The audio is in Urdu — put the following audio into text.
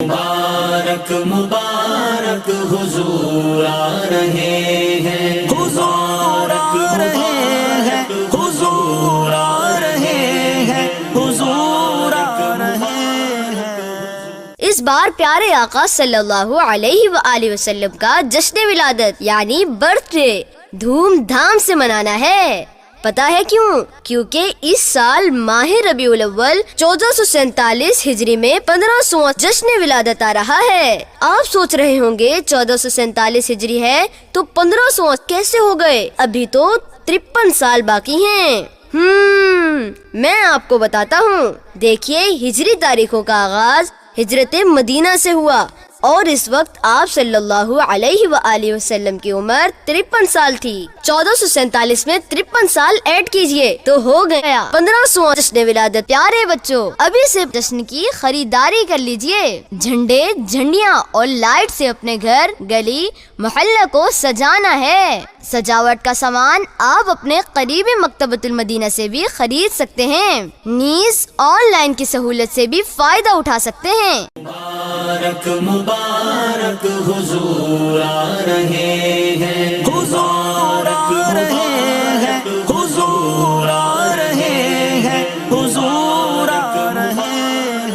مبارک مبارک حضور آ رہے ہیں، حضور آ رہے ہیں، حضور آ رہے ہیں، حضور آ رہے ہیں۔ اس بار پیارے آقا صلی اللہ علیہ وآلہ وسلم کا جشن ولادت یعنی برتھ ڈے دھوم دھام سے منانا ہے۔ پتا ہے کیوں؟ کیونکہ اس سال ماہ ربیع الاول 1447 ہجری میں 1500 جشن ولادت آ رہا ہے۔ آپ سوچ رہے ہوں گے 1447 ہجری ہے تو 1500 کیسے ہو گئے؟ ابھی تو 53 سال باقی ہیں۔ میں آپ کو بتاتا ہوں۔ دیکھیے، ہجری تاریخوں کا آغاز ہجرت مدینہ سے ہوا اور اس وقت آپ صلی اللہ علیہ وآلہ وسلم کی عمر 53 سال تھی۔ 1447 میں 53 سال ایڈ کیجئے تو ہو گیا 1500 جشن ولادت۔ پیارے بچوں، ابھی سے جشن کی خریداری کر لیجئے۔ جھنڈے، جھنڈیاں اور لائٹ سے اپنے گھر، گلی، محلہ کو سجانا ہے۔ سجاوٹ کا سامان آپ اپنے قریبی مکتبۃ المدینہ سے بھی خرید سکتے ہیں، نیز آن لائن کی سہولت سے بھی فائدہ اٹھا سکتے ہیں۔ مبارک مبارک حضور آ رہے ہیں، حضور آ رہے ہیں،